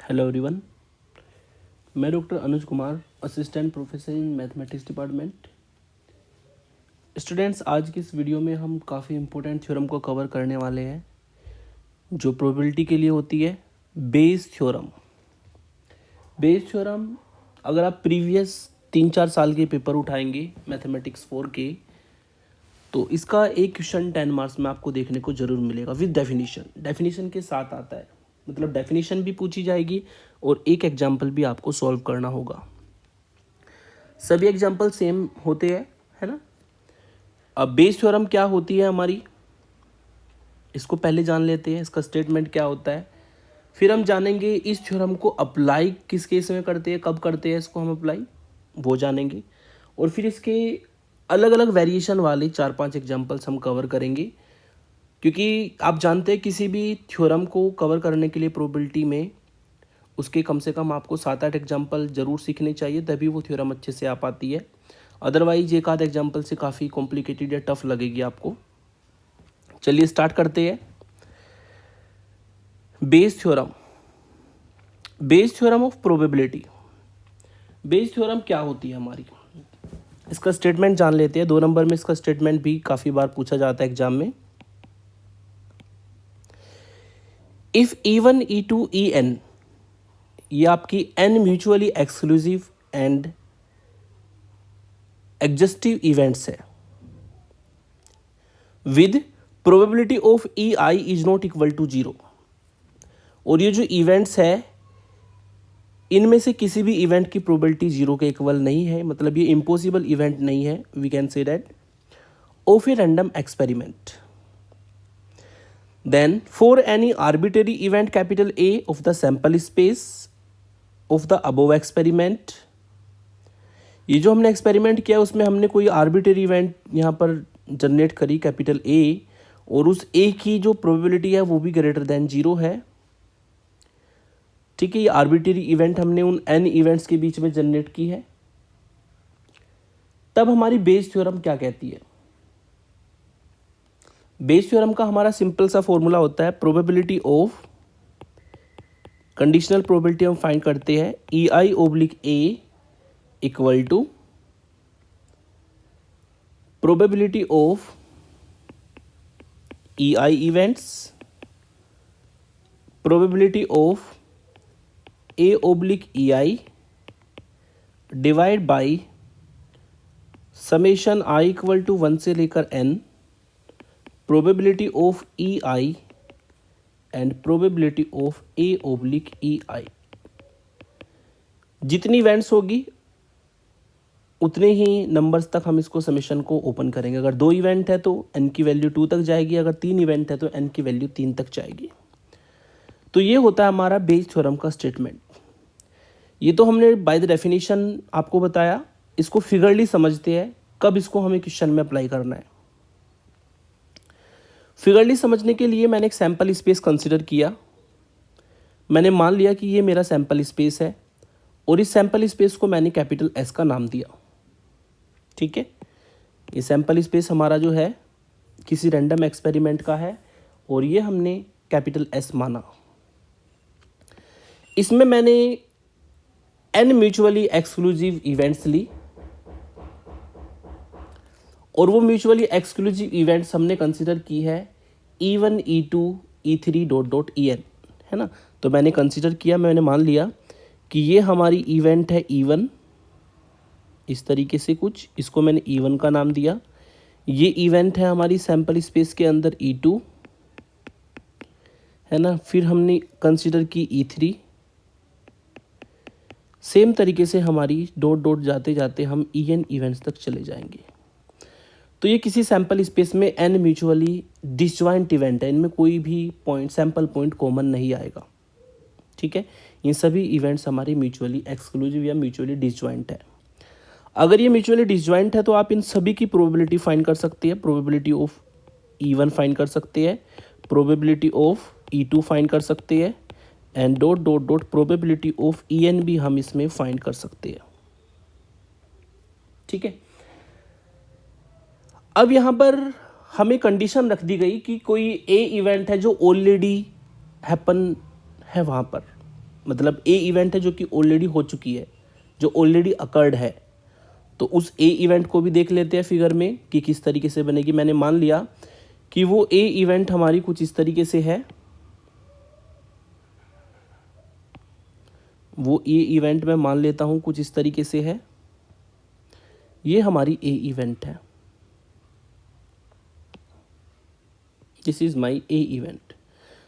Hello everyone, मैं doctor Anuj Kumar, assistant professor in mathematics department. Students, आज की इस वीडियो में हम काफ़ी इंपॉर्टेंट थ्योरम को कवर करने वाले हैं जो प्रोबेबिलिटी के लिए होती है। Base theorem. बेस थ्योरम अगर आप प्रीवियस 3-4 साल के पेपर उठाएंगे मैथमेटिक्स 4 के, तो इसका एक क्वेश्चन 10 मार्क्स में आपको देखने को जरूर मिलेगा विद डेफिनेशन के साथ आता है। मतलब डेफिनेशन भी पूछी जाएगी और एक एग्जाम्पल भी आपको सॉल्व करना होगा। सभी एग्जाम्पल सेम होते हैं, है ना। अब बेस थ्योरम क्या होती है हमारी, इसको पहले जान लेते हैं। इसका स्टेटमेंट क्या होता है, फिर हम जानेंगे इस थ्योरम को अप्लाई किस केस में करते हैं, कब करते हैं इसको हम अप्लाई, वो जानेंगे। और फिर इसके अलग अलग वेरिएशन वाले 4-5 एग्जाम्पल्स हम कवर करेंगे, क्योंकि आप जानते हैं किसी भी थ्योरम को कवर करने के लिए प्रोबेबिलिटी में उसके कम से कम आपको 7-8 एग्जाम्पल जरूर सीखने चाहिए, तभी वो थ्योरम अच्छे से आ पाती है। अदरवाइज एक आध एग्जाम्पल से काफ़ी कॉम्प्लिकेटेड या टफ लगेगी आपको। चलिए स्टार्ट करते हैं। Base theorem. Bayes theorem of probability. Bayes theorem क्या होती है हमारी, इसका स्टेटमेंट जान लेते हैं। 2 नंबर में इसका स्टेटमेंट भी काफ़ी बार पूछा जाता है एग्जाम में। इफ E1, E2, En, ये आपकी n mutually exclusive and exhaustive events है with probability of EI is not equal to 0। और ये जो इवेंट्स है इनमें से किसी भी इवेंट की प्रोबेबिलिटी 0 के इक्वल नहीं है, मतलब ये इम्पॉसिबल इवेंट नहीं है। We can say that of a random experiment. Then for any arbitrary event capital A of the sample space of the above experiment, ये जो हमने एक्सपेरिमेंट किया उसमें हमने कोई आर्बिट्रेरी इवेंट यहाँ पर जनरेट करी कैपिटल A, और उस A की जो प्रोबेबिलिटी है वो भी ग्रेटर देन 0 है। ठीक है, ये आर्बिट्रेरी इवेंट हमने उन n इवेंट्स के बीच में जनरेट की है। तब हमारी बेस थ्योरम क्या कहती है। बेस थ्योरम का हमारा सिंपल सा फॉर्मूला होता है प्रोबेबिलिटी ऑफ, कंडीशनल प्रोबेबिलिटी हम फाइंड करते हैं EI/A equal to probability of EI events, probability of A/EI divide by summation I equal to 1 से लेकर n probability of EI and probability of A/EI। जितनी events होगी उतने ही नंबर्स तक हम इसको समेशन को ओपन करेंगे। अगर 2 इवेंट है तो n की वैल्यू 2 तक जाएगी, अगर 3 इवेंट है तो n की वैल्यू 3 तक जाएगी। तो ये होता है हमारा बेस थ्योरम का स्टेटमेंट। ये तो हमने बाय द डेफिनेशन आपको बताया। इसको फिगरली समझते हैं कब इसको हमें क्वेश्चन में अप्लाई करना है। फिगरली समझने के लिए मैंने एक सैंपल स्पेस कंसिडर किया। मैंने मान लिया कि ये मेरा सैंपल स्पेस है और इस सैंपल स्पेस को मैंने कैपिटल S का नाम दिया। ठीक है, ये सैंपल स्पेस हमारा जो है किसी रैंडम एक्सपेरिमेंट का है और ये हमने कैपिटल S माना। इसमें मैंने n म्यूचुअली एक्सक्लूसिव इवेंट्स ली और वो म्यूचुअली एक्सक्लूसिव इवेंट्स हमने कंसिडर की है E1, E2, E3 dot dot En, है ना। तो मैंने कंसिडर किया, मैंने मान लिया कि ये हमारी इवेंट है E1, इस तरीके से कुछ, इसको मैंने E1 का नाम दिया। ये इवेंट है हमारी सैंपल स्पेस के अंदर E2, है ना। फिर हमने कंसिडर की E3। सेम तरीके से हमारी डॉट डॉट जाते जाते हम En इवेंट्स तक चले जाएंगे। तो ये किसी सैंपल स्पेस में n म्यूचुअली डिसजॉइंट इवेंट है, इनमें कोई भी पॉइंट सैंपल पॉइंट कॉमन नहीं आएगा। ठीक है, ये सभी इवेंट्स हमारे म्यूचुअली एक्सक्लूसिव या म्यूचुअली डिसजॉइंट है। अगर ये म्यूचुअली डिसजॉइंट है तो आप इन सभी की प्रोबेबिलिटी फाइंड कर सकते हैं। प्रोबेबिलिटी ऑफ E1 फाइंड कर सकते हैं, प्रोबेबिलिटी ऑफ E2 फाइंड कर सकते हैं and dot dot dot probability of En भी हम इसमें फाइंड कर सकते हैं। ठीक है, अब यहाँ पर हमें कंडीशन रख दी गई कि कोई A इवेंट है जो ऑलरेडी हैपन है वहाँ पर, मतलब ए इवेंट है जो कि ऑलरेडी हो चुकी है, जो ऑलरेडी अकर्ड है। तो उस ए इवेंट को भी देख लेते हैं फिगर में कि किस तरीके से बनेगी। मैंने मान लिया कि वो ए इवेंट हमारी कुछ इस तरीके से है, वो ए इवेंट मैं मान लेता हूँ कुछ इस तरीके से है, ये हमारी ए इवेंट है, this is my A event.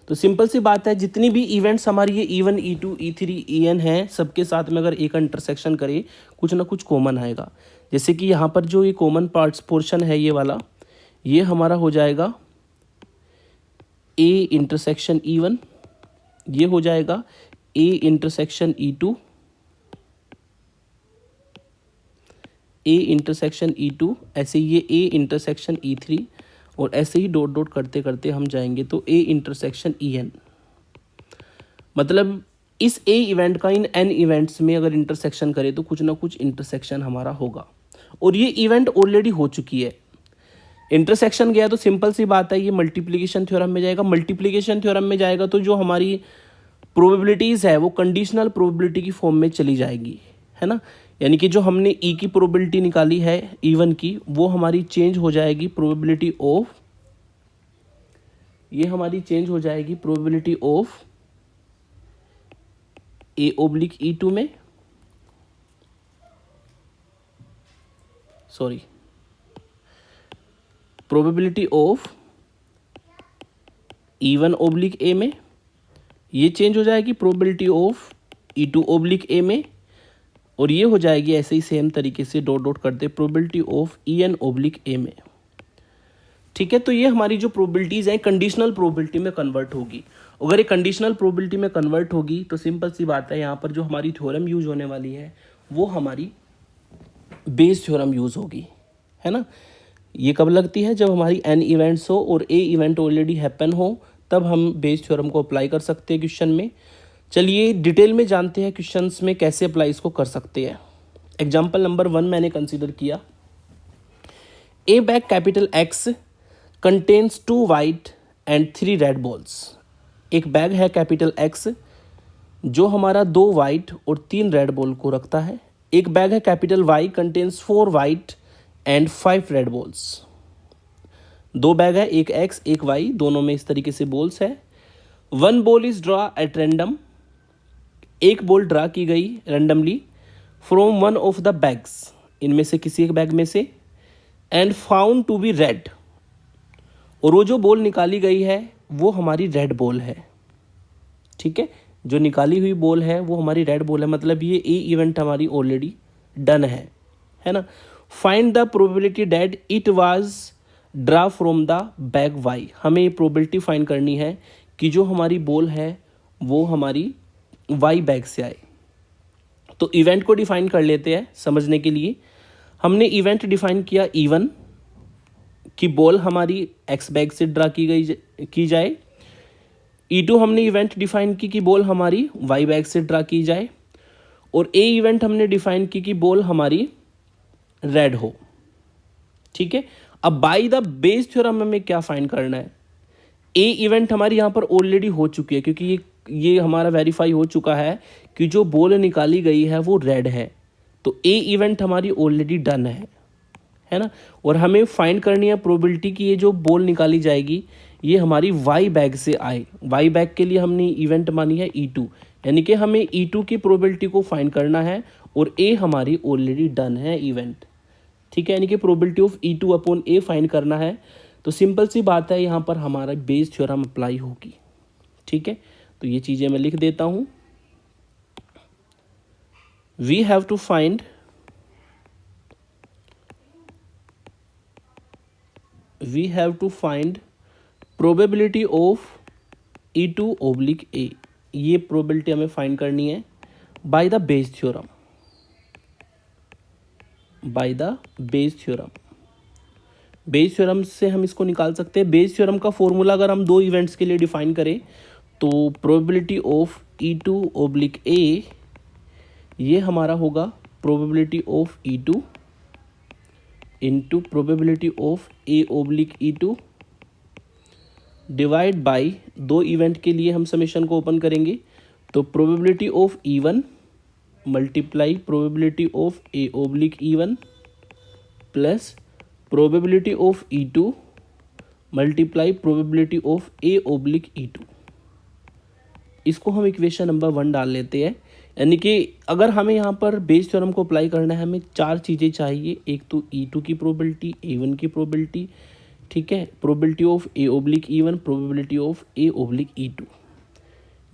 तो सिंपल सी बात है, जितनी भी इवेंट्स हमारी ये E1 E2 E3 EN हैं, सबके साथ में अगर ए का इंटरसेक्शन करें कुछ ना कुछ कॉमन आएगा। जैसे कि यहाँ पर जो ये कॉमन पार्ट्स पोर्शन है ये वाला, ये हमारा हो जाएगा ए इंटरसेक्शन E1, ये हो जाएगा A intersection E2, A intersection E2, ऐसे ये ए इंटरसेक्शन E3, और ऐसे ही डॉट डॉट करते करते हम जाएंगे तो ए इंटरसेक्शन EN। मतलब इस ए इवेंट का इन एन इवेंट्स में अगर इंटरसेक्शन करें तो कुछ ना कुछ इंटरसेक्शन हमारा होगा, और ये इवेंट ऑलरेडी हो चुकी है। इंटरसेक्शन गया तो सिंपल सी बात है, ये मल्टीप्लिकेशन थ्योरम में जाएगा। मल्टीप्लिकेशन थ्योरम में जाएगा तो जो हमारी प्रोबेबिलिटीज़ है वो कंडीशनल प्रोबेबिलिटी की फॉर्म में चली जाएगी, है ना। यानी कि जो हमने ई की प्रोबेबिलिटी निकाली है E1 की, वो हमारी चेंज हो जाएगी प्रोबेबिलिटी ऑफ, ये हमारी चेंज हो जाएगी प्रोबेबिलिटी ऑफ A/E2 में, सॉरी, प्रोबेबिलिटी ऑफ E1/A में, ये चेंज हो जाएगी प्रोबेबिलिटी ऑफ E2/A में, और ये हो जाएगी ऐसे ही सेम तरीके से डॉट डॉट करते प्रोबेबिलिटी ऑफ EN/A में। ठीक है, तो ये हमारी जो प्रोबेबिलिटीज़ हैं कंडीशनल प्रोबेबिलिटी में कन्वर्ट होगी। अगर ये कंडीशनल प्रोबेबिलिटी में कन्वर्ट होगी तो सिंपल सी बात है, यहाँ पर जो हमारी थ्योरम यूज होने वाली है वो हमारी बेस थ्योरम यूज़ होगी, है ना। ये कब लगती है, जब हमारी एन इवेंट्स हो और ए इवेंट ऑलरेडी हैपन हो, तब हम बेस थ्योरम को अप्लाई कर सकते हैं क्वेश्चन में। चलिए डिटेल में जानते हैं क्वेश्चंस में कैसे अप्लाई इसको कर सकते हैं। एग्जाम्पल नंबर 1 मैंने कंसिडर किया, ए bag capital X contains 2 white and 3 red balls. एक बैग है कैपिटल X जो हमारा 2 वाइट और 3 रेड बॉल को रखता है। एक बैग है capital Y contains 4 white and 5 red balls. 2 bag है, एक X एक Y, दोनों में इस तरीके से बॉल्स है। 1 ball is draw at random, एक बॉल ड्रा की गई randomly from one of the bags, इनमें से किसी एक बैग में से, and found to be red, और वो जो बॉल निकाली गई है वो हमारी रेड बॉल है। ठीक है, जो निकाली हुई बॉल है वो हमारी रेड बॉल है, मतलब ये ए इवेंट हमारी ऑलरेडी डन है ना। Find the probability that it was draw from the bag Y। हमें ये प्रोबेबिलिटी फाइंड करनी है कि जो हमारी बॉल है वो हमारी Y बैग से आए। तो इवेंट को डिफाइन कर लेते हैं समझने के लिए। हमने इवेंट डिफाइन किया E1 की बॉल हमारी X बैग से ड्रा की जाए। E2 हमने इवेंट डिफाइन की कि बॉल हमारी Y बैग से ड्रा की जाए, और A इवेंट हमने डिफाइन की कि बॉल हमारी रेड हो। ठीक है, अब बाय द बेस थ्योरम हमें क्या फाइंड करना है। ए इवेंट हमारी यहाँ पर ऑलरेडी हो चुकी है, क्योंकि ये हमारा वेरीफाई हो चुका है कि जो बॉल निकाली गई है वो रेड है, तो ए इवेंट हमारी ऑलरेडी डन है ना। और हमें फाइंड करनी है प्रोबेबिलिटी कि ये जो बॉल निकाली जाएगी ये हमारी Y बैग से आए। Y बैग के लिए हमने इवेंट मानी है E2, यानी कि हमें E2 की प्रोबेबिलिटी को फाइंड करना है, और A हमारी ऑलरेडी डन है इवेंट। ठीक है, यानी कि प्रोबेबिलिटी ऑफ E2/A फाइंड करना है। तो सिंपल सी बात है, यहाँ पर हमारा बेस थ्योरम अप्लाई होगी। ठीक है, तो ये चीज़ें मैं लिख देता हूँ। We have to find probability of E2/A। ये प्रोबेबिलिटी हमें फाइंड करनी है by the Bayes theorem. Bayes theorem से हम इसको निकाल सकते हैं। बेस थ्योरम का फॉर्मूला अगर हम 2 इवेंट्स के लिए डिफाइन करें तो प्रोबेबिलिटी ऑफ E2/A, ये हमारा होगा probability of E2 into probability of A/E2 divide by 2 event के लिए हम समेशन को ओपन करेंगे, तो probability of E1 multiply probability of A/E1 plus probability of E2 multiply probability of A/E2, इसको हम इक्वेशन नंबर 1 डाल लेते हैं। यानी कि अगर हमें यहाँ पर बेस थ्योरम को अप्लाई करना है, हमें 4 चीज़ें चाहिए। एक तो E2 की प्रोबेबिलिटी, A1 की प्रोबेबिलिटी, ठीक है, probability of A/E1, probability of A/E2,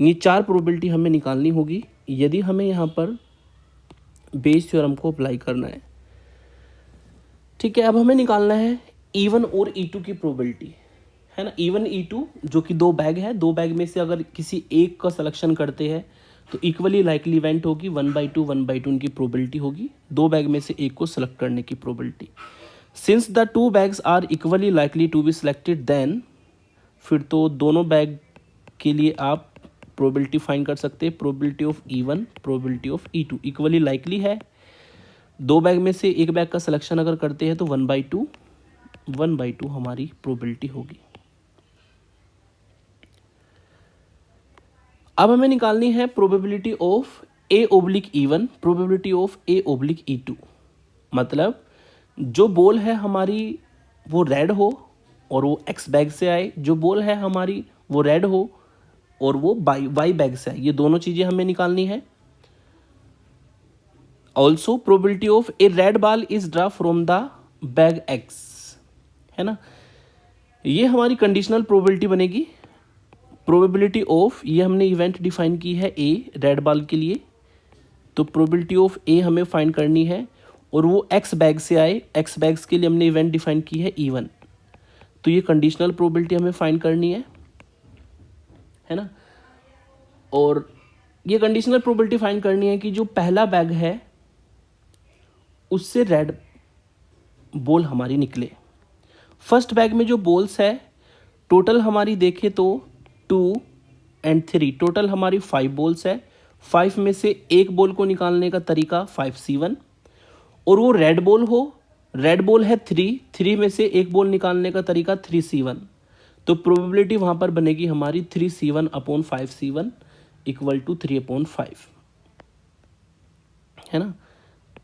ये 4 प्रोबेबिलिटी हमें निकालनी होगी यदि हमें यहाँ पर बेस थ्योरम को अप्लाई करना है। ठीक है, अब हमें निकालना है E1 और E2 की प्रोबेबिलिटी, है ना। E1 E2 जो कि 2 बैग है, 2 बैग में से अगर किसी एक का सिलेक्शन करते हैं तो इक्वली लाइकली इवेंट होगी, 1/2 1/2 उनकी प्रोबेबिलिटी होगी, 2 बैग में से एक को सिलेक्ट करने की probability. Since the 2 bags are equally likely to be selected then, फिर तो दोनों बैग के लिए आप प्रोबेबिलिटी फाइंड कर सकते हैं। Probability of E1 probability of E2 equally likely है, 2 बैग में से एक बैग का सिलेक्शन अगर करते हैं तो 1/2 हमारी प्रोबेबिलिटी होगी। अब हमें निकालनी है probability of A/E1 probability of A/E2, मतलब जो बॉल है हमारी वो रेड हो और वो एक्स बैग से आए, जो बॉल है हमारी वो रेड हो और वो वाई बैग से आए, ये दोनों चीज़ें हमें निकालनी है। Also probability of A red ball is draw from the bag x, है ना, ये हमारी कंडीशनल प्रोबेबिलिटी बनेगी। प्रोबेबिलिटी ऑफ, ये हमने इवेंट डिफाइन की है ए रेड बॉल के लिए, तो प्रोबेबिलिटी ऑफ ए हमें फाइंड करनी है और वो एक्स बैग से आए, एक्स बैग्स के लिए हमने इवेंट डिफाइन की है E1, तो ये कंडीशनल प्रोबेबिलिटी हमें फाइंड करनी है ना। और ये कंडीशनल प्रोबेबिलिटी फाइंड करनी है कि जो पहला बैग है उससे रेड बॉल हमारी निकले। फर्स्ट बैग में जो बॉल्स है टोटल हमारी देखें तो 2 और 3, टोटल हमारी 5 बॉल्स है। 5 में से एक बॉल को निकालने का तरीका 5C1, और वो रेड बॉल हो, रेड बॉल है 3 में से एक बॉल निकालने का तरीका 3C1, तो प्रोबेबिलिटी वहाँ पर बनेगी हमारी 3C1/5C1 इक्वल टू 3/5, है ना।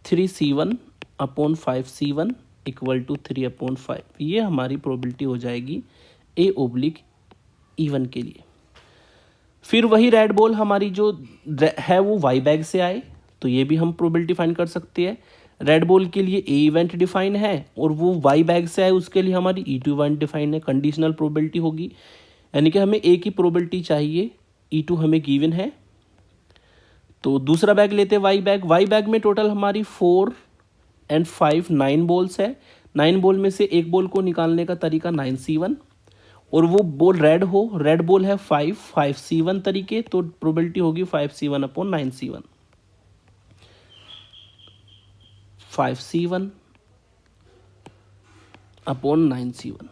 3C1/5C1 इक्वल टू 3/5, ये हमारी प्रोबेबिलिटी हो जाएगी A/E1 के लिए। फिर वही रेड बॉल हमारी जो है वो वाई बैग से आए, तो ये भी हम प्रोबेबिलिटी फाइंड कर सकते हैं। रेड बॉल के लिए ए इवेंट डिफाइन है और वो वाई बैग से आए, उसके लिए हमारी E2 इवेंट डिफाइन है, कंडीशनल प्रोबेबिलिटी होगी, यानी कि हमें ए की प्रोबेबिलिटी चाहिए, E2 हमें गिवन है। तो दूसरा बैग लेते हैं वाई बैग में टोटल हमारी 4 और 5 9 बॉल्स है। 9 बॉल में से एक बॉल को निकालने का तरीका 9C1, और वो बॉल रेड हो, रेड बॉल है 5C1 तरीके, तो प्रोबेबिलिटी होगी 5C1/9C1, 5C1/9C1,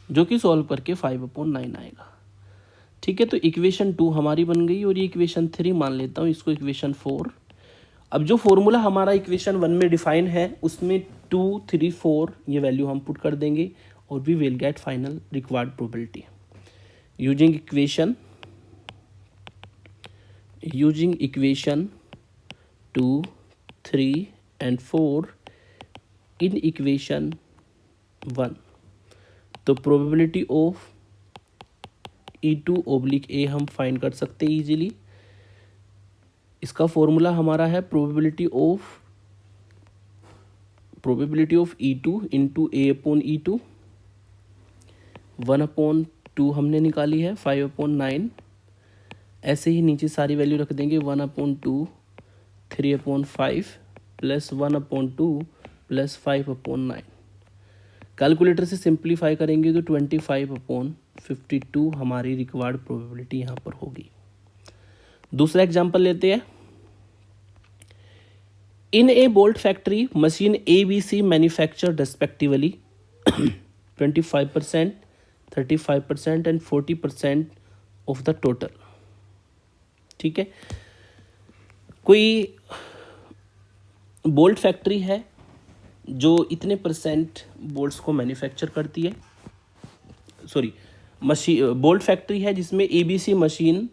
जो कि सॉल्व करके 5/9 आएगा। ठीक है, तो इक्वेशन 2 हमारी बन गई और ये इक्वेशन 3 मान लेता हूँ, इसको इक्वेशन 4। अब जो फॉर्मूला हमारा इक्वेशन 1 में डिफाइन है उसमें 2 3 4 ये वैल्यू हम पुट कर देंगे और we will get final required probability using equation 2 3 and 4 in equation 1। तो प्रोबेबिलिटी ऑफ E2/A हम फाइंड कर सकते हैं इजीली। इसका फॉर्मूला हमारा है probability of E2 into A/E2, 1/2 हमने निकाली है, 5/9, ऐसे ही नीचे सारी वैल्यू रख देंगे, 1/2 3/5 प्लस 1/2 प्लस 5/9। कैलकुलेटर से सिंप्लीफाई करेंगे तो 25/52 हमारी रिक्वायर्ड प्रोबेबिलिटी यहाँ पर होगी। दूसरा एग्जांपल लेते हैं। In a bolt factory machine ABC manufactured respectively 25%, 35% and 40% of the total. ठीक है, कोई बोल्ट फैक्ट्री है जो इतने % बोल्ट्स को मैन्युफैक्चर करती है, सॉरी मशीन बोल्ट फैक्ट्री है जिसमें ABC मशीन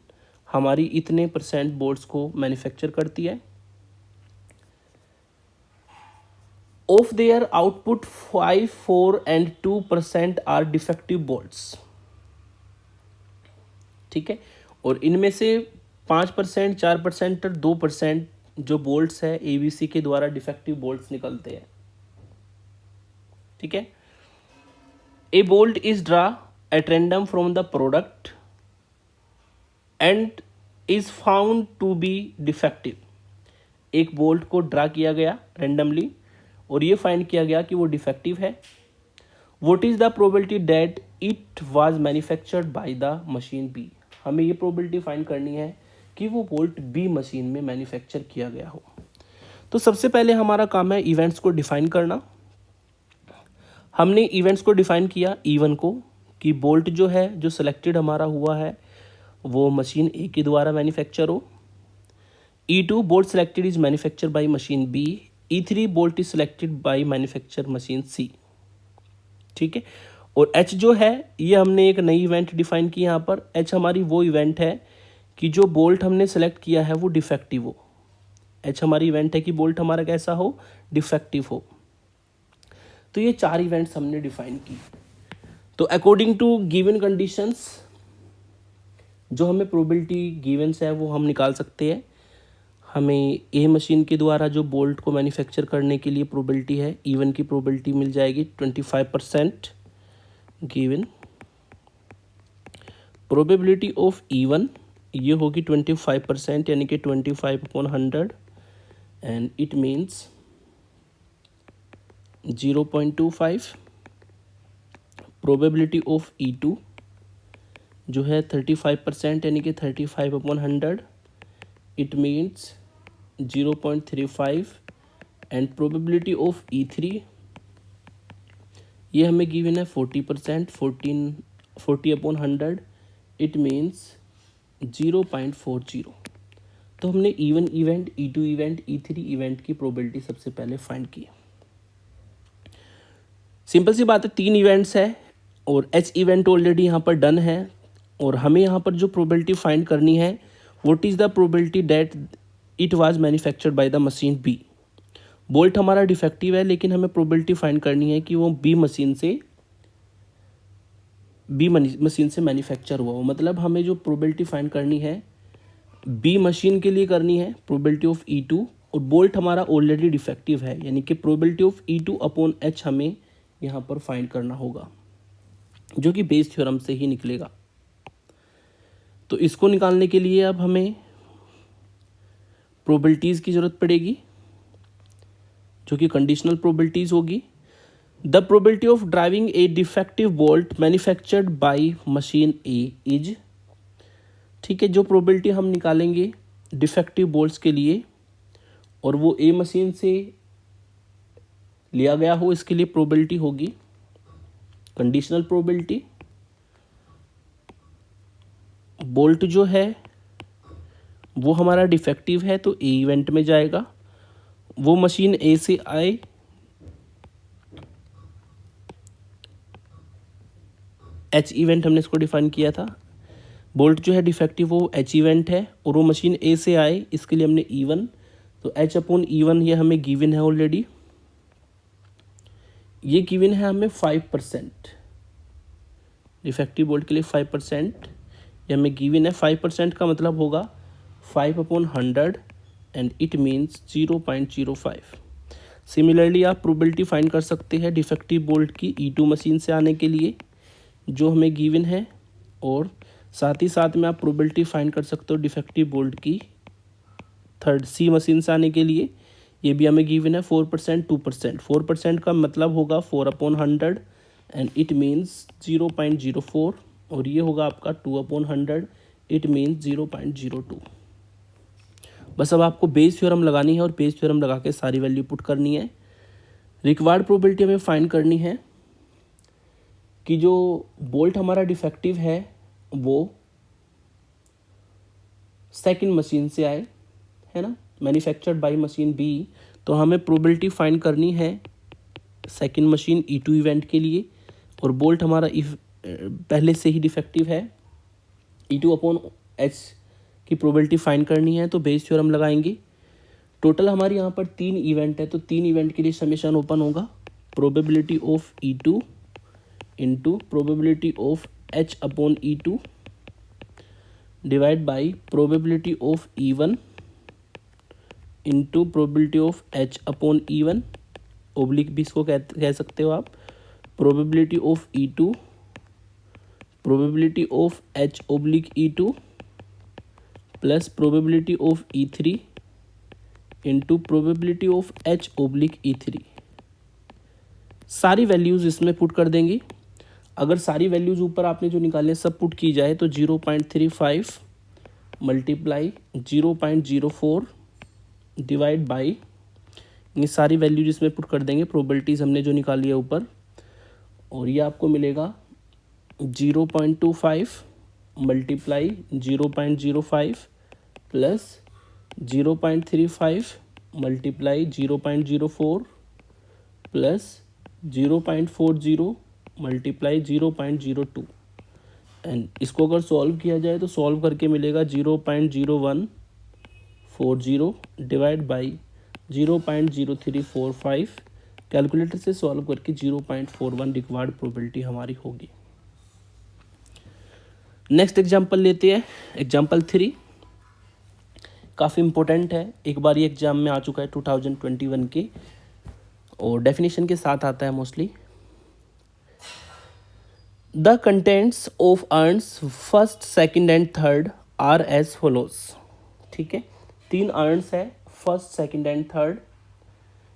हमारी इतने % बोल्ट्स को मैन्युफैक्चर करती है। Of their output 5, 4 and 2% are defective bolts. ठीक है, और इनमें से 5%, 4% और 2% जो बोल्ट्स है ABC के द्वारा डिफेक्टिव बोल्ट्स निकलते हैं। ठीक है, a bolt is draw at random from the product and is found to be defective. एक बोल्ट को ड्रा किया गया रैंडमली और ये फाइंड किया गया कि वो डिफेक्टिव है। What is the probability that it was manufactured by the machine B. हमें ये प्रोबेबिलिटी फाइंड करनी है कि वो बोल्ट बी मशीन में मैन्युफैक्चर किया गया हो। तो सबसे पहले हमारा काम है इवेंट्स को डिफाइन करना। हमने इवेंट्स को डिफाइन किया E1 को कि बोल्ट जो है जो सिलेक्टेड हमारा हुआ है वो मशीन ए के द्वारा मैन्युफैक्चर हो। E2 bolt selected is manufacture by machine B. E3 bolt is selected by manufacture machine C. ठीक है, और H जो है ये हमने एक नई इवेंट डिफाइन की यहाँ पर। H हमारी वो इवेंट है कि जो बोल्ट हमने सेलेक्ट किया है वो डिफेक्टिव हो। H हमारी इवेंट है कि बोल्ट हमारा कैसा हो, डिफेक्टिव हो। तो ये 4 इवेंट्स हमने डिफाइन की। तो अकॉर्डिंग टू गिवन कंडीशंस जो हमें प्रोबेबिलिटी गिवंस है वो हम निकाल सकते हैं। हमें ए मशीन के द्वारा जो बोल्ट को मैन्युफैक्चर करने के लिए प्रोबेबिलिटी है E1 की प्रोबेबिलिटी मिल जाएगी 25%। गिवन प्रोबेबिलिटी ऑफ E1 ये होगी 25% यानी कि 25/100 and it means 0.25। Probability of E2 जो है 35% यानी कि 35/100 it means 0.35 and probability of E3 ये हमें गिवन है 40%, 40/100 इट मीन्स 0.40। तो हमने E1 event, E2 event, E3 event की प्रोबेबिलिटी सबसे पहले फाइंड की। सिंपल सी बात है, 3 इवेंट्स है और H इवेंट ऑलरेडी यहाँ पर डन है और हमें यहाँ पर जो प्रोबेबिलिटी फाइंड करनी है what is the probability that it was manufactured by the machine B. Bolt हमारा डिफेक्टिव है लेकिन हमें प्रोबेबिलिटी फाइंड करनी है कि वो बी मशीन से मैन्युफैक्चर हुआ हो। मतलब हमें जो प्रोबेबिलिटी फाइंड करनी है बी मशीन के लिए करनी है, प्रोबेबिलिटी ऑफ E2, और बोल्ट हमारा ऑलरेडी डिफेक्टिव है यानी कि प्रोबेबिलिटी ऑफ E2/H हमें यहाँ पर फाइंड करना होगा जो कि बेस थ्योरम से ही निकलेगा। तो इसको निकालने के लिए अब हमें प्रोबेबिलिटीज़ की ज़रूरत पड़ेगी जो कि कंडीशनल प्रोबेबिलिटीज़ होगी। The probability of driving A defective bolt manufactured by machine A is. ठीक है, जो प्रोबेबिलिटी हम निकालेंगे डिफेक्टिव बोल्ट्स के लिए और वो ए मशीन से लिया गया हो इसके लिए प्रोबेबिलिटी होगी कंडीशनल प्रोबेबिलिटी। बोल्ट जो है वो हमारा डिफेक्टिव है तो ए इवेंट में जाएगा। वो मशीन ए से आए H इवेंट हमने इसको डिफाइन किया था। बोल्ट जो है डिफेक्टिव वो H इवेंट है और वो मशीन ए से आए इसके लिए हमने E1। तो H/E1 ये हमें गिवन है ऑलरेडी। ये गिवन है हमें 5%। डिफेक्टिव बोल्ट के लिए 5% ये हमें गिवन है। 5% का मतलब होगा 5/100 एंड इट मीन्स 0.05। सिमिलरली आप प्रोबेबिलिटी फाइंड कर सकते हैं डिफेक्टिव बोल्ट की E2 मशीन से आने के लिए जो हमें गिवन है, और साथ ही साथ में आप प्रोबेबिलिटी फाइंड कर सकते हो डिफेक्टिव बोल्ट की थर्ड C मशीन से आने के लिए। ये भी हमें गिवन है 4%, 2%। 4% का मतलब होगा 4/100 एंड इट मीन्स 0.04 और ये होगा आपका 2/100 इट मीन्स 0.02। बस अब आपको बेस थ्योरम लगानी है और बेस थ्योरम लगा के सारी वैल्यू पुट करनी है। रिक्वायर्ड प्रोबेबिलिटी हमें फाइंड करनी है कि जो बोल्ट हमारा डिफेक्टिव है वो सेकंड मशीन से आए, है ना, मैन्युफैक्चर्ड बाय मशीन बी। तो हमें प्रोबेबिलिटी फाइंड करनी है सेकंड मशीन E2 इवेंट के लिए और बोल्ट हमारा पहले से ही डिफेक्टिव है, E2/H की प्रोबेबिलिटी फाइंड करनी है तो बेस थ्योरम लगाएंगे। टोटल हमारी यहाँ पर 3 इवेंट है तो 3 इवेंट के लिए समेशन ओपन होगा, probability of E2 into probability of H/E2 divide by probability of E1 into probability of H/E1 oblique भी इसको कह सकते हो आप, probability of E2 probability of H/E2 plus probability of E3 into probability of H/E3। सारी values इसमें put कर देंगे। अगर सारी वैल्यूज़ ऊपर आपने जो निकाले सब पुट की जाए तो 0.35 मल्टीप्लाई 0.04 डिवाइड बाई, ये सारी वैल्यूज इसमें पुट कर देंगे, प्रोबेबिलिटीज़ हमने जो निकाली है ऊपर, और ये आपको मिलेगा 0.25 multiply 0.05 plus 0.35 multiply 0.04 plus 0.40 multiply 0.02 and इसको अगर सॉल्व किया जाए तो सॉल्व करके मिलेगा 0.0140 डिवाइड बाई 0.0345। कैलकुलेटर से सॉल्व करके 0.41 रिक्वायर्ड प्रोबेबिलिटी हमारी होगी। नेक्स्ट एग्जांपल लेते हैं, एग्जांपल 3 काफ़ी इंपॉर्टेंट है, एक बार ये एग्जाम में आ चुका है 2021 के और डेफिनेशन के साथ आता है mostly. The contents of urns first second and third are as follows. ठीक है, 3 अर्न्स है फर्स्ट सेकंड एंड थर्ड,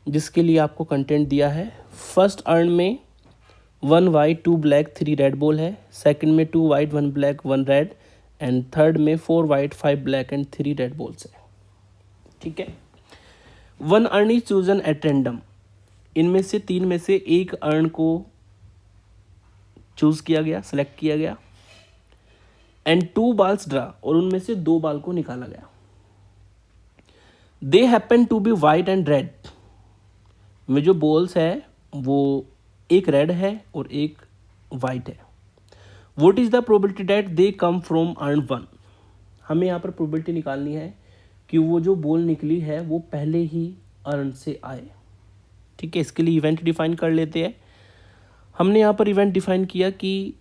जिसके लिए आपको कंटेंट दिया है। फर्स्ट अर्न में 1 वाइट 2 ब्लैक 3 रेड बॉल है, सेकंड में 2 white 1 black 1 red and third में 4 white 5 black and 3 red balls है। ठीक है, 1 earn is chosen at random, इनमें से 3 में से एक अर्न को चूज किया गया, सेलेक्ट किया गया, एंड 2 बाल्स ड्रा, और उनमें से 2 बाल को निकाला गया। They happen to be white and red, में जो बॉल्स है वो एक रेड है और एक वाइट है। What is the probability that they come from urn 1, हमें यहाँ पर प्रोबेबिलिटी निकालनी है कि वो जो बॉल निकली है वो पहले ही अर्न से आए। ठीक है, इसके लिए इवेंट डिफाइन कर लेते हैं। हमने यहाँ पर इवेंट डिफाइन किया कि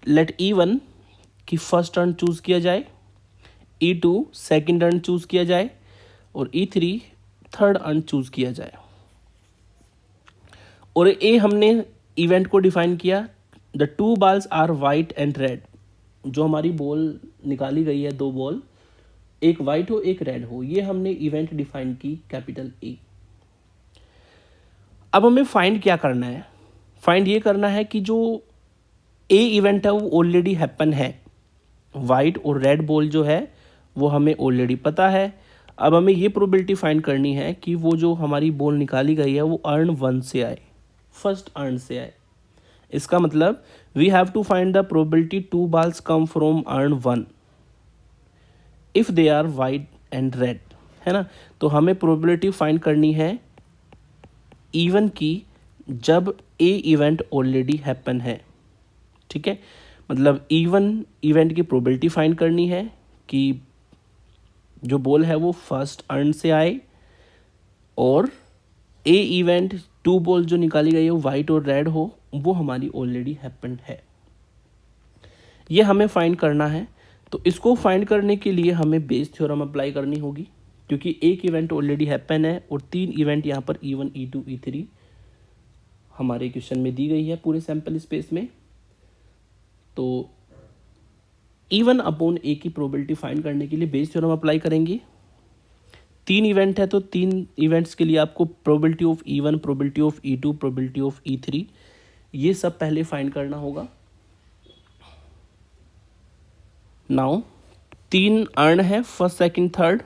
लेट E1 की फर्स्ट अर्न चूज किया जाए, E2 सेकंड अर्न चूज किया जाए और E3 थर्ड अर्न चूज किया जाए। और ए हमने इवेंट को डिफाइन किया, the 2 balls are white and red, जो हमारी बॉल निकाली गई है 2 बॉल, एक वाइट हो एक रेड हो, ये हमने इवेंट डिफाइन की कैपिटल ए। अब हमें फाइंड क्या करना है, फाइंड ये करना है कि जो ए इवेंट है वो ऑलरेडी हैपन है, वाइट और रेड बॉल जो है वो हमें ऑलरेडी पता है। अब हमें ये प्रोबेबिलिटी फाइंड करनी है कि वो जो हमारी बॉल निकाली गई है वो अर्न 1 से आए, फर्स्ट अर्न से आए। इसका मतलब we have to find the probability 2 balls come from urn 1 if they are white and red, है ना। तो हमें प्रोबेबिलिटी फाइंड करनी है इवन की जब ए इवेंट ऑलरेडी हैपन है। ठीक है, मतलब इवन इवेंट की प्रोबेबिलिटी फाइंड करनी है कि जो बॉल है वो फर्स्ट अर्न से आए, और ए इवेंट 2 बॉल जो निकाली गई है वो वाइट और रेड हो, वो हमारी ऑलरेडी हैपेंड है। ये हमें फाइंड करना है। तो इसको फाइंड करने के लिए हमें बेस थ्योरम अप्लाई करनी होगी, क्योंकि एक इवेंट ऑलरेडी हैपन है और 3 इवेंट यहाँ पर E1 E2 E3 हमारे क्वेश्चन में दी गई है पूरे सैंपल स्पेस में। तो E1/A की प्रोबेबिलिटी फाइंड करने के लिए बेस थ्योरम अप्लाई करेंगे। 3 इवेंट है तो 3 इवेंट्स के लिए आपको probability of E1, probability of E2, probability of E3 ये सब पहले फाइंड करना होगा। नाउ 3 अर्न है फर्स्ट सेकंड थर्ड,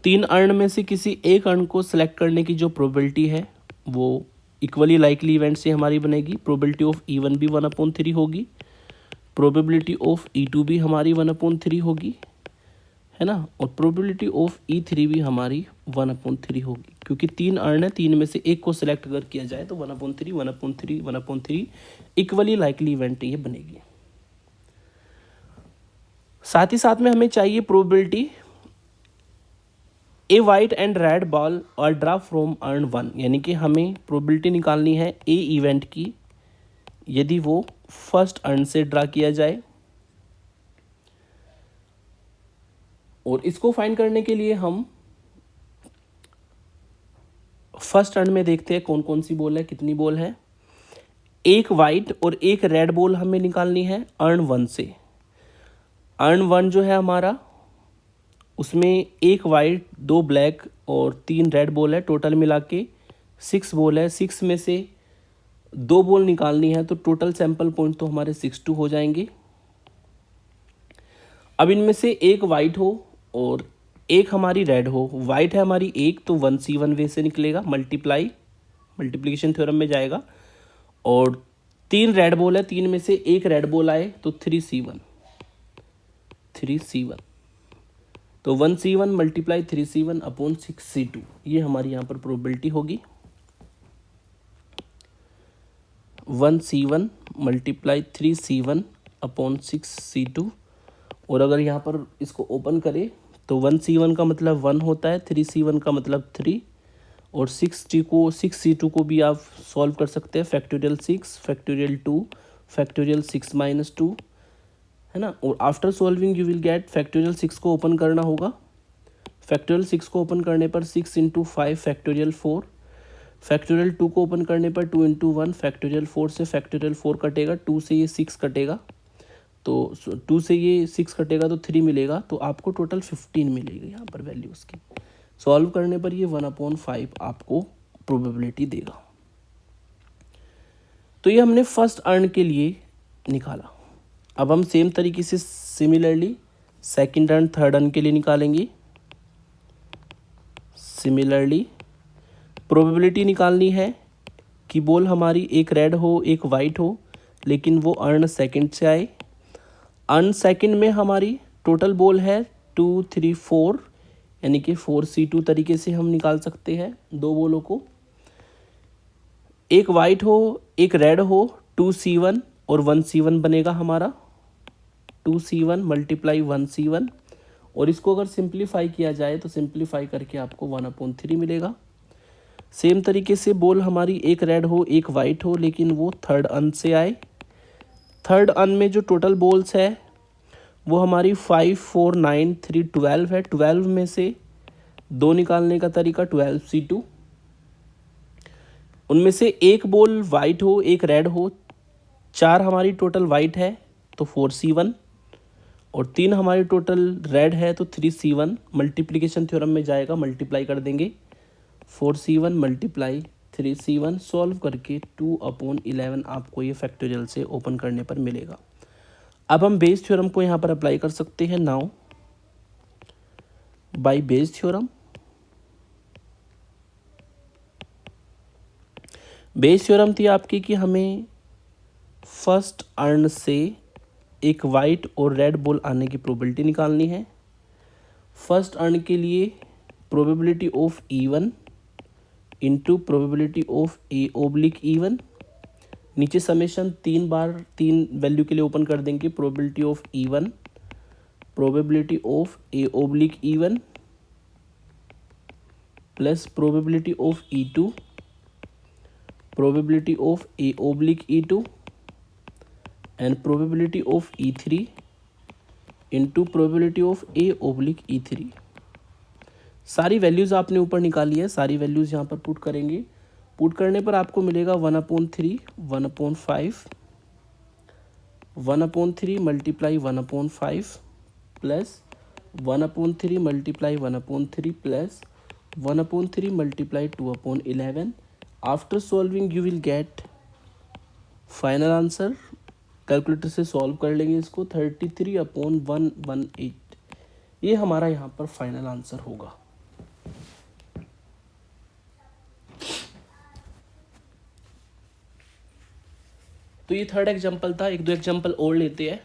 3 अर्न में से किसी एक अर्न को सिलेक्ट करने की जो प्रोबेबिलिटी है वो इक्वली लाइकली इवेंट से हमारी बनेगी। प्रोबेबिलिटी ऑफ E1 भी 1/3 होगी, प्रोबेबिलिटी ऑफ E2 भी हमारी 1/3 होगी, है ना, और प्रोबेबिलिटी ऑफ E3 भी हमारी 1/3 होगी। क्योंकि 3 अर्न है, 3 में से एक को सिलेक्ट अगर किया जाए तो 1/3 1/3 1/3 इक्वली लाइकली इवेंट ये बनेगी। साथ ही साथ में हमें चाहिए probability A white and red ball और ड्रा फ्रॉम अर्न 1, यानी कि हमें प्रोबेबिलिटी निकालनी है ए इवेंट की यदि वो फर्स्ट अर्न से ड्रा किया जाए। और इसको फाइंड करने के लिए हम फर्स्ट अर्न में देखते हैं कौन कौन सी बॉल है, कितनी बॉल है। एक वाइट और एक रेड बॉल हमें निकालनी है अर्न 1 से। अर्न 1 जो है हमारा, उसमें एक वाइट 2 ब्लैक और 3 रेड बॉल है, टोटल मिला के 6 बॉल है। 6 में से 2 बॉल निकालनी है तो टोटल सैंपल पॉइंट तो हमारे 62 हो जाएंगे। अब इनमें से एक वाइट हो और एक हमारी रेड हो। वाइट है हमारी एक, तो 1C1 वे से निकलेगा, मल्टीप्लिकेशन थ्योरम में जाएगा। और 3 रेड बॉल है, 3 में से एक रेड बॉल आए तो 3C1 तो 1C1 multiply 3C1 upon 6C2, ये हमारी यहाँ पर प्रोबेबिलिटी होगी। 1C1 multiply 3C1 upon 6C2। और अगर यहाँ पर इसको ओपन करें तो 1C1 का मतलब 1 होता है, 3C1 का मतलब 3, और 6C2 को भी आप सॉल्व कर सकते हैं। फैक्टोरियल 6 फैक्टोरियल 2 फैक्टोरियल 6 - 2 है ना। और after solving you will get factorial 6 को ओपन करना होगा। फैक्टोरियल 6 को ओपन करने पर 6 × 5 फैक्टोरियल 4। फैक्टोरियल 2 को ओपन करने पर 2 × 1 फैक्टोरियल 4 से फैक्टोरियल 4 कटेगा, 2 से ये 6 कटेगा, तो 2 से ये 6 कटेगा तो 3 मिलेगा, तो आपको टोटल 15 मिलेगी यहाँ पर वैल्यू उसकी। सॉल्व करने पर ये 1/5 आपको प्रोबेबिलिटी देगा। तो ये हमने फर्स्ट अर्न के लिए निकाला। अब हम सेम तरीके से similarly second earn, third earn के लिए निकालेंगे। सिमिलरली प्रोबेबिलिटी निकालनी है कि बॉल हमारी एक रेड हो एक वाइट हो, लेकिन वो अर्न सेकंड से आए। अर्न सेकंड में हमारी टोटल बॉल है 2 3 4, यानी कि 4C2 तरीके से हम निकाल सकते हैं 2 बॉलों को। एक वाइट हो एक रेड हो, 2C1 और 1C1 बनेगा हमारा। 2C1 मल्टीप्लाई 1C1, और इसको अगर सिंप्लीफाई किया जाए तो सिंप्लीफाई करके आपको 1/3 मिलेगा। सेम तरीके से बॉल हमारी एक रेड हो एक वाइट हो, लेकिन वो थर्ड अर्न से आए। थर्ड अर्न में जो टोटल बॉल्स है वो हमारी 5 4 9 3 12 है। 12 में से 2 निकालने का तरीका 12C2। उनमें से एक बॉल वाइट हो एक रेड हो, 4 हमारी टोटल वाइट है तो 4C1, और 3 हमारी टोटल रेड है तो 3C1। मल्टीप्लिकेशन थ्योरम में जाएगा, मल्टीप्लाई कर देंगे, 4C1 मल्टीप्लाई 3C1 सॉल्व करके 2/11 आपको ये फैक्टोरियल से ओपन करने पर मिलेगा। अब हम बेस थ्योरम को यहाँ पर अप्लाई कर सकते हैं। Now by base theorem, Bayes theorem थी आपकी कि हमें फर्स्ट अर्न से एक वाइट और रेड बॉल आने की प्रोबेबिलिटी निकालनी है। फर्स्ट अर्न के लिए probability of E1 into probability of A/E1, नीचे समेशन 3 बार 3 वैल्यू के लिए ओपन कर देंगे। Probability of E1 probability of A/E1 plus probability of E2 probability of A/E2 and probability of E3 into probability of A/E3। सारी values आपने ऊपर निकाली है, सारी वैल्यूज़ यहाँ पर पुट करेंगे। पुट करने पर आपको मिलेगा 1/3 1/5 1/3 multiply 1/5 plus 1/3 multiply 1/3 plus 1/3 multiply 2/11। After solving you will get final answer. Calculator से सॉल्व कर लेंगे इसको, 33/118। ये हमारा यहाँ पर फाइनल आंसर होगा। तो ये थर्ड एग्जाम्पल था। 1-2 एग्जाम्पल और लेते हैं।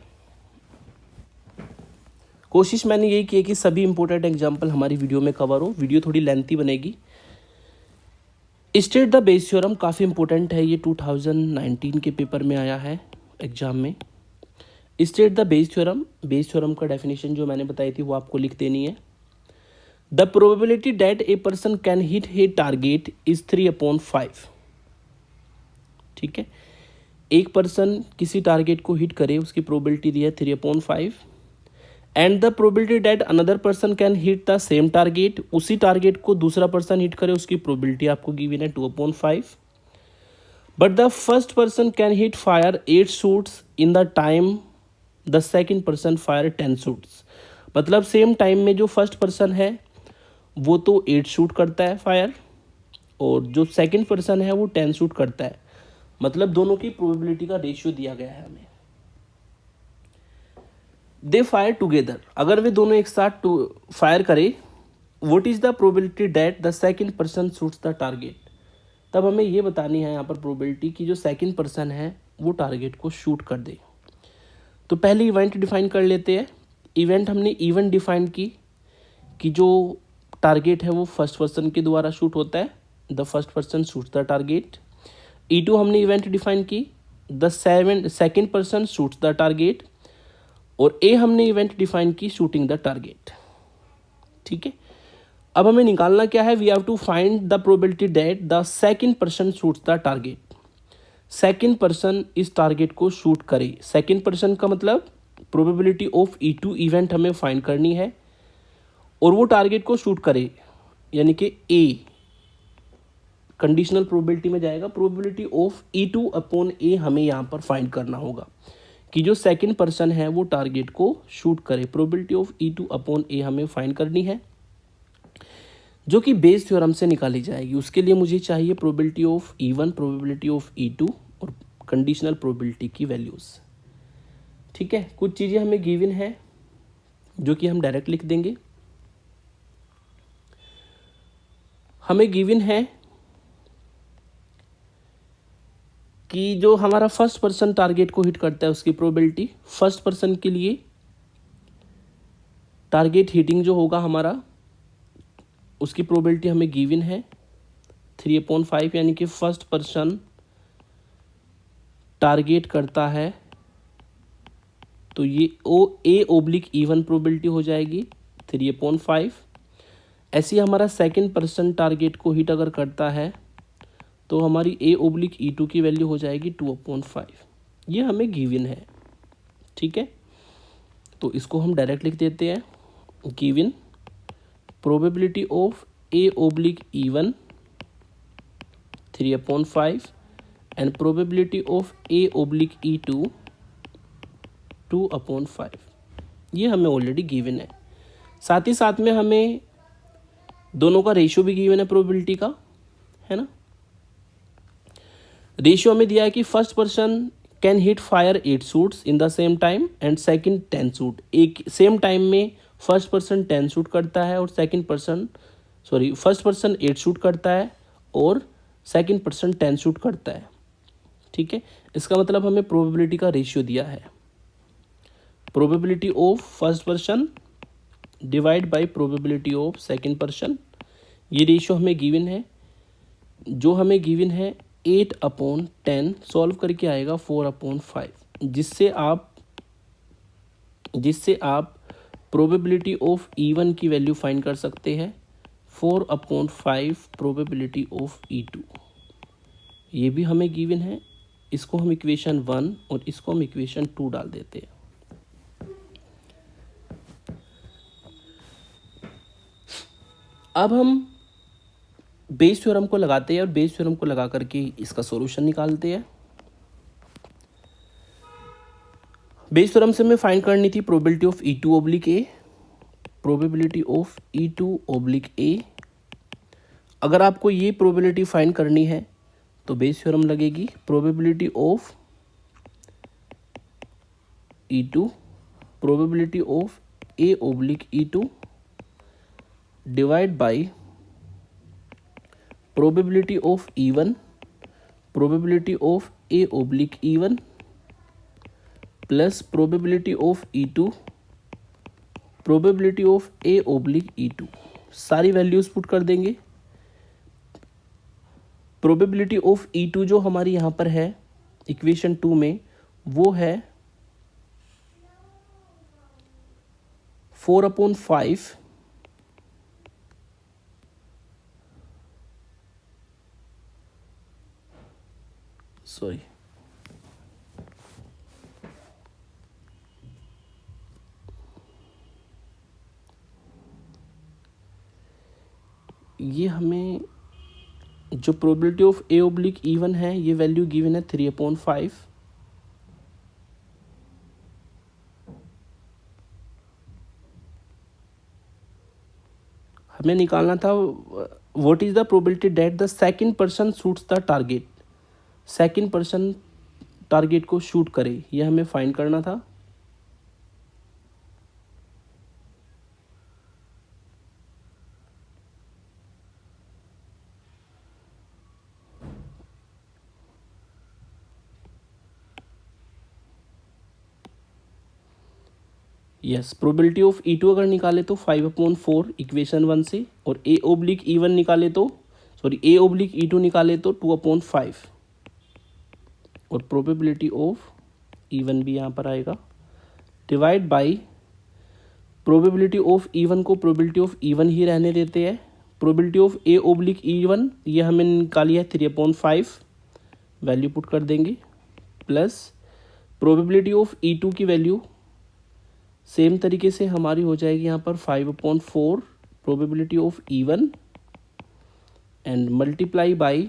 कोशिश मैंने यही की है कि सभी इंपॉर्टेंट एग्जाम्पल हमारी वीडियो में कवर हो। वीडियो थोड़ी लेंथी बनेगी, स्टेट द बेस थ्योरम काफ़ी इंपॉर्टेंट है, ये 2019 के पेपर में आया है एग्जाम में। State the Bayes theorem, Bayes theorem का डेफिनेशन जो मैंने बताई थी वो आपको लिख देनी है। The probability that a person can hit A target is 3/5। ठीक है, एक पर्सन किसी टारगेट को हिट करे उसकी प्रोबेबिलिटी दी है 3/5। And the probability that another person can hit the same target, उसी टारगेट को दूसरा पर्सन हिट करे उसकी प्रोबेबिलिटी आपको गिवन है 2/5। But the first person can hit fire 8 shoots in the time the second person fire 10 shoots. मतलब same time में जो फर्स्ट पर्सन है वो तो 8 शूट करता है फायर, और जो सेकेंड पर्सन है वो 10 शूट करता है। मतलब दोनों की प्रोबेबिलिटी का रेशियो दिया गया है हमें। दे फायर टुगेदर, अगर वे दोनों एक साथ फायर करे, what is the probability that the second person shoots the target. तब हमें ये बतानी है यहाँ पर प्रोबेबिलिटी कि जो सेकेंड पर्सन है वो टारगेट को शूट कर दे। तो पहले इवेंट डिफाइन कर लेते हैं। इवेंट हमने इवेंट डिफाइन की कि जो टारगेट है वो फर्स्ट पर्सन के द्वारा शूट होता है, the first person shoots the target. E2 हमने इवेंट डिफाइन की, the second person shoots the target. और ए हमने इवेंट डिफाइन की, शूटिंग द टारगेट। ठीक है, अब हमें निकालना क्या है, we have to find the probability that the second person shoots the target. Second person इस टारगेट को शूट करे। सेकेंड पर्सन का मतलब प्रोबेबिलिटी ऑफ E2 इवेंट हमें फाइंड करनी है, और वो टारगेट को शूट करे, यानी कि ए कंडीशनल प्रोबेबिलिटी में जाएगा। प्रोबेबिलिटी ऑफ E2/A हमें यहाँ पर फाइंड करना होगा कि जो सेकंड पर्सन है वो टारगेट को शूट करे। प्रोबेबिलिटी ऑफ E2/A हमें फाइंड करनी है, जो कि बेस थ्योरम से निकाली जाएगी। उसके लिए मुझे चाहिए probability of E1, probability of E2 और कंडीशनल प्रोबेबिलिटी की वैल्यूज़। ठीक है, कुछ चीज़ें हमें गिवन है जो कि हम डायरेक्ट लिख देंगे। हमें गिवन है कि जो हमारा फर्स्ट पर्सन टारगेट को हिट करता है उसकी प्रोबेबिलिटी, फर्स्ट पर्सन के लिए टारगेट हिटिंग जो होगा हमारा उसकी प्रोबेबिलिटी हमें गिवन है 3/5, यानी कि फर्स्ट पर्सन टारगेट करता है तो ये A/E1 प्रोबेबिलिटी हो जाएगी 3/5। ऐसे ही हमारा सेकंड पर्सन टारगेट को हिट अगर करता है तो हमारी A/E2 की वैल्यू हो जाएगी 2/5। ये हमें गिवन है। ठीक है, तो इसको हम डायरेक्ट लिख देते हैं। Given probability of A/E1 3/5 and probability of A/E2 2/5। ये हमें ऑलरेडी गिवन है। साथ ही साथ में हमें दोनों का रेशियो भी गिवन है प्रोबेबिलिटी का, है ना। रेशियो हमें दिया है कि first person can hit fire 8 shoots in the same time and second 10 shoot. एक सेम टाइम में फर्स्ट पर्सन 10 शूट करता है और फर्स्ट पर्सन 8 शूट करता है और सेकंड पर्सन 10 शूट करता है। ठीक है, इसका मतलब हमें प्रोबेबिलिटी का रेशियो दिया है, probability of first person divide by probability of second person. ये रेशियो हमें गिवन है, जो हमें गिवन है 8/10 सॉल्व करके आएगा 4/5, जिससे आप प्रोबेबिलिटी ऑफ E1 की वैल्यू फाइंड कर सकते हैं 4/5 प्रोबेबिलिटी ऑफ E2। ये भी हमें गिवन है। इसको हम इक्वेशन 1 और इसको हम इक्वेशन 2 डाल देते हैं। अब हम बेस थ्योरम को लगाते हैं और बेस थ्योरम को लगा करके इसका सॉल्यूशन निकालते हैं। बेस थ्योरम से हमें फाइंड करनी थी probability of E2/A, probability of E2/A। अगर आपको ये प्रोबेबिलिटी फाइंड करनी है तो बेस थ्योरम लगेगी। Probability of E2, probability of A/E2 divide by probability of E1, probability of A/E1 plus probability of E2, probability of A/E2। सारी values put कर देंगे। प्रोबेबिलिटी ऑफ E2 जो हमारी यहाँ पर है इक्वेशन 2 में, वो है 4/5 सॉरी ये हमें जो प्रोबेबिलिटी ऑफ A/E1 है, ये वैल्यू गिवन है 3/5। हमें निकालना था what is the probability that the second person shoots the target, second person target को शूट करे, ये हमें फाइंड करना था। यस, प्रोबेबिलिटी ऑफ E2 अगर निकाले तो 5/4 इक्वेशन 1 से, और A/E1 निकाले तो A/E2 निकाले तो 2/5, और प्रोबेबिलिटी ऑफ E1 भी यहाँ पर आएगा, divide by probability of E1 को प्रोबेबिलिटी ऑफ E1 ही रहने देते हैं। प्रोबेबिलिटी ऑफ A/E1 ये हमें निकाली है 3/5, वैल्यू पुट कर देंगे, प्लस प्रोबेबिलिटी ऑफ E2 की वैल्यू सेम तरीके से हमारी हो जाएगी यहाँ पर 5/4 probability of E1 and multiply by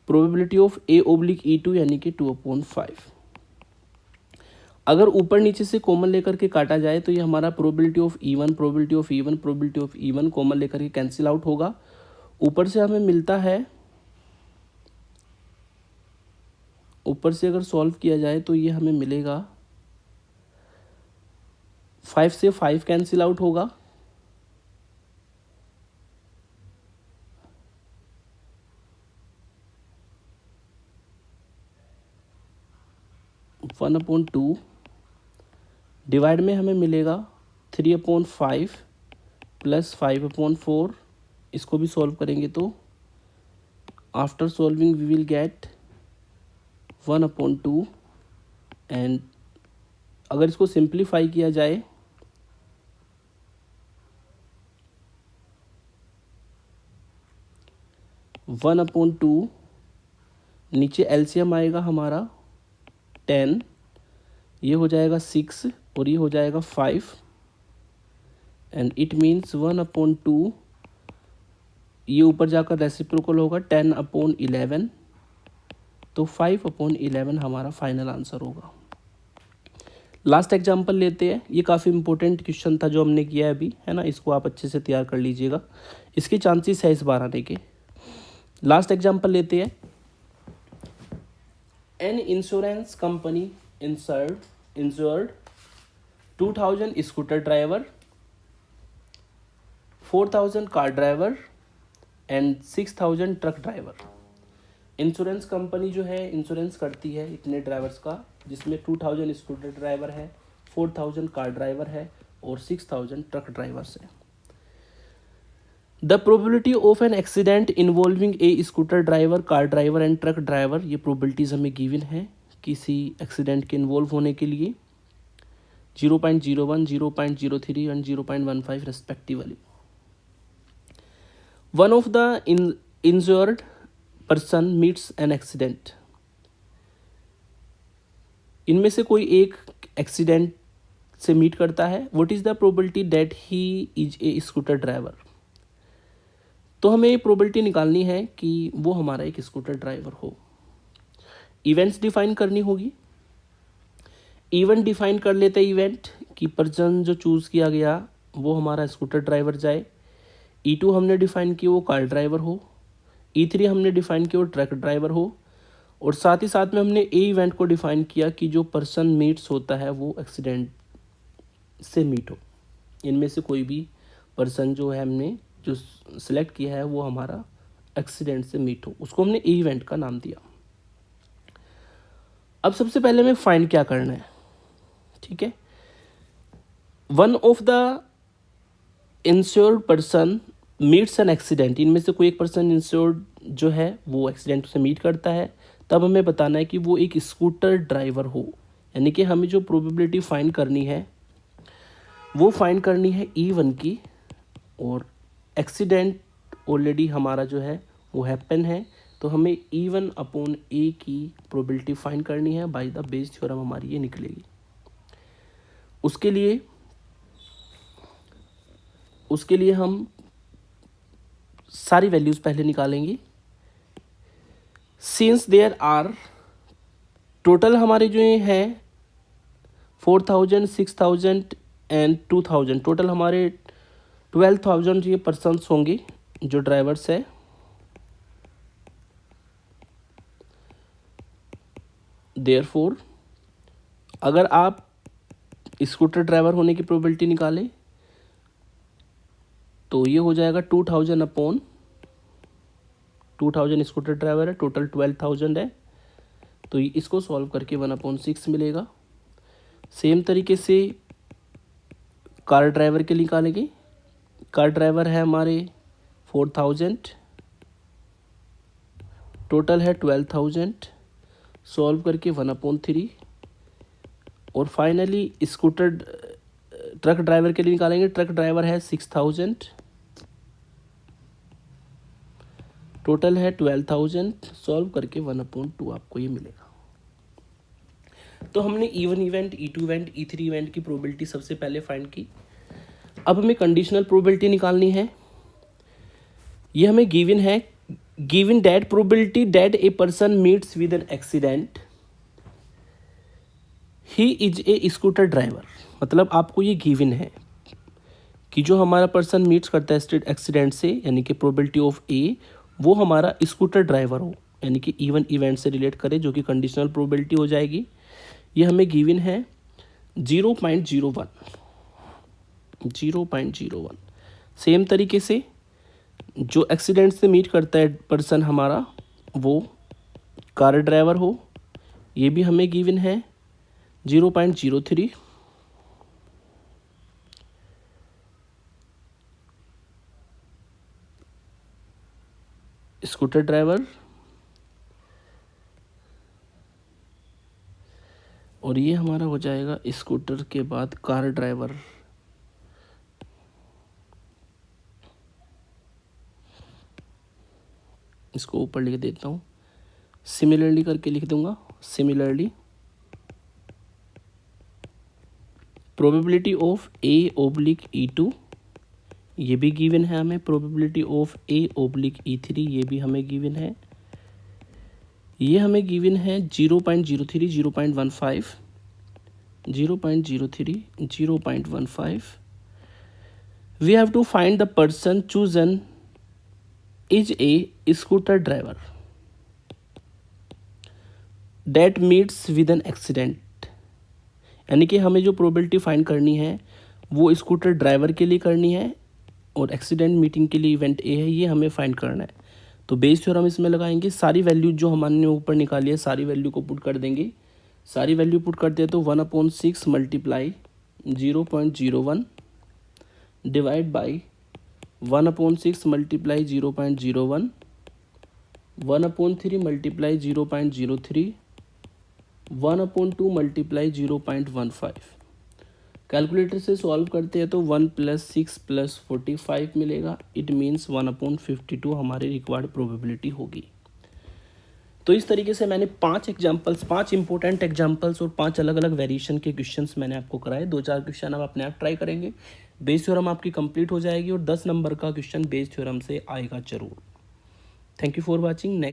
probability of A/E2 यानी कि 2/5। अगर ऊपर नीचे से कॉमन लेकर के काटा जाए तो ये हमारा probability of E1 probability of E1 probability of E1 common लेकर के कैंसिल आउट होगा। ऊपर से हमें मिलता है, ऊपर से अगर सॉल्व किया जाए तो ये हमें मिलेगा 5 से 5 कैंसिल आउट होगा, 1/2 डिवाइड में हमें मिलेगा 3/5 प्लस 5/4। इसको भी सॉल्व करेंगे तो after solving we will get 1/2, and अगर इसको सिंप्लीफाई किया जाए वन अपॉन टू, नीचे एलसीएम आएगा हमारा 10, ये हो जाएगा 6 और ये हो जाएगा 5, एंड इट मीन्स 1/2, ये ऊपर जाकर रेसिप्रोकल होगा 10/11, तो 5/11 हमारा फाइनल आंसर होगा। लास्ट एग्जाम्पल लेते हैं, ये काफ़ी इंपॉर्टेंट क्वेश्चन था जो हमने किया है अभी, है ना, इसको आप अच्छे से तैयार कर लीजिएगा, इसके चांसेस है इस बार आने के। लास्ट एग्जाम्पल लेते हैं, an insurance company insured 2000 scooter driver, 4000 car driver and 6000 truck driver. Insurance company जो है इंश्योरेंस करती है इतने ड्राइवर्स का, जिसमें 2000 स्कूटर ड्राइवर है, 4000 कार ड्राइवर है और 6000 ट्रक ड्राइवर्स है। The probability of an accident involving A scooter driver, car driver and truck driver, ये प्रोबेबिलिटीज़ हमें गिवन है किसी एक्सीडेंट के इन्वॉल्व होने के लिए 0.01, 0.03 and 0.15 respectively. One of the injured person meets an accident, इनमें से कोई एक एक्सीडेंट से मीट करता है। What is the probability that he is a scooter driver, तो हमें ये प्रोबेबिलिटी निकालनी है कि वो हमारा एक स्कूटर ड्राइवर हो। इवेंट्स डिफाइन करनी होगी, इवेंट डिफाइन कर लेते हैं, इवेंट कि पर्सन जो चूज़ किया गया वो हमारा स्कूटर ड्राइवर जाए। E2 हमने डिफाइन किया वो कार ड्राइवर हो, E3 हमने डिफाइन किया वो ट्रक ड्राइवर हो, और साथ ही साथ में हमने ए इवेंट को डिफाइन किया कि जो पर्सन मीट्स होता है वो एक्सीडेंट से मीट हो। इनमें से कोई भी पर्सन जो है हमने जो सिलेक्ट किया है वो हमारा एक्सीडेंट से मीट हो, उसको हमने ए इवेंट का नाम दिया। अब सबसे पहले हमें फाइंड क्या करना है, ठीक है। One of the insured person meets an accident, इनमें से कोई एक पर्सन इंश्योर्ड जो है वो एक्सीडेंट से मीट करता है, तब हमें बताना है कि वो एक स्कूटर ड्राइवर हो। यानी कि हमें जो प्रोबेबिलिटी फाइंड करनी है वो फाइंड करनी है E1 की, और एक्सीडेंट ऑलरेडी हमारा जो है वो हैपन है, तो हमें E1/A की प्रोबेबिलिटी फाइंड करनी है। बाय द बेस थ्योरम हमारी ये निकलेगी। उसके लिए हम सारी वैल्यूज़ पहले निकालेंगे। सिंस देयर आर, टोटल हमारे जो ये हैं 4000, 6000 एंड 2000, टोटल हमारे 12,000 ये पर्सन्स होंगे जो ड्राइवर्स है। देयरफॉर अगर आप स्कूटर ड्राइवर होने की प्रोबेबिलिटी निकालें तो ये हो जाएगा 2000 स्कूटर ड्राइवर है, टोटल 12,000 है, तो इसको सॉल्व करके 1/6 मिलेगा। सेम तरीके से कार ड्राइवर के लिए निकालेंगे। कार ड्राइवर है हमारे 4000, टोटल है 12,000, सॉल्व करके 1/3। और फाइनली ट्रक ड्राइवर के लिए निकालेंगे। ट्रक ड्राइवर है 6000, टोटल है 12,000, सॉल्व करके 1/2 आपको ये मिलेगा। तो हमने E1 event, E2 event, E3 event की प्रोबेबिलिटी सबसे पहले फाइंड की। अब हमें कंडीशनल प्रोबेबिलिटी निकालनी है। ये हमें गिवन है, given that probability that a person meets with an accident, he is a scooter driver. मतलब आपको ये गिवन है कि जो हमारा पर्सन मीट्स करता है एक्सीडेंट से, यानी कि प्रोबेबिलिटी ऑफ ए, वो हमारा स्कूटर ड्राइवर हो, यानी कि E1 इवेंट से रिलेट करे, जो कि कंडीशनल प्रोबेबिलिटी हो जाएगी। ये हमें गिवन है 0.01। सेम तरीके से जो एक्सीडेंट से मीट करता है पर्सन हमारा, वो कार ड्राइवर हो, ये भी हमें गिवन है 0.03। स्कूटर ड्राइवर, और ये हमारा हो जाएगा स्कूटर के बाद कार ड्राइवर। इसको ऊपर लिख देता हूँ, सिमिलरली करके लिख दूंगा। सिमिलरली प्रोबेबिलिटी ऑफ A/E2, ये भी गिवन है हमें। प्रोबेबिलिटी ऑफ A/E3, ये भी हमें गिवन है। ये हमें गिवन है 0.03, 0.15, 0.03, 0.15। We have to find the person chosen is a scooter driver that meets with an accident. यानी कि हमें जो प्रोबेबिलिटी फाइंड करनी है वो स्कूटर ड्राइवर के लिए करनी है, और एक्सीडेंट मीटिंग के लिए इवेंट ए है, ये हमें फाइंड करना है। तो बेस थ्योरम इसमें लगाएंगे। सारी वैल्यू जो हमने ऊपर निकाली है, सारी वैल्यू को पुट कर देंगे। सारी वैल्यू पुट करते हैं तो 1/6 multiply 0.01 divide by 1/6 multiply 0.01, 1/3 multiply 0.03, 1/2 multiply 0.15। Calculator से सॉल्व करते हैं तो 1 + 6 + 45 मिलेगा। इट मीन्स 1/52 हमारी रिक्वायर्ड प्रोबेबिलिटी होगी। तो इस तरीके से मैंने 5 इंपॉर्टेंट एग्जाम्पल्स और 5 अलग अलग वेरिएशन के क्वेश्चंस मैंने आपको कराए। 2-4 क्वेश्चन आप अपने आप ट्राई करेंगे, बेस थ्योरम आपकी कंप्लीट हो जाएगी, और 10 नंबर का क्वेश्चन बेस थ्योरम से आएगा जरूर। Thank you for watching. Next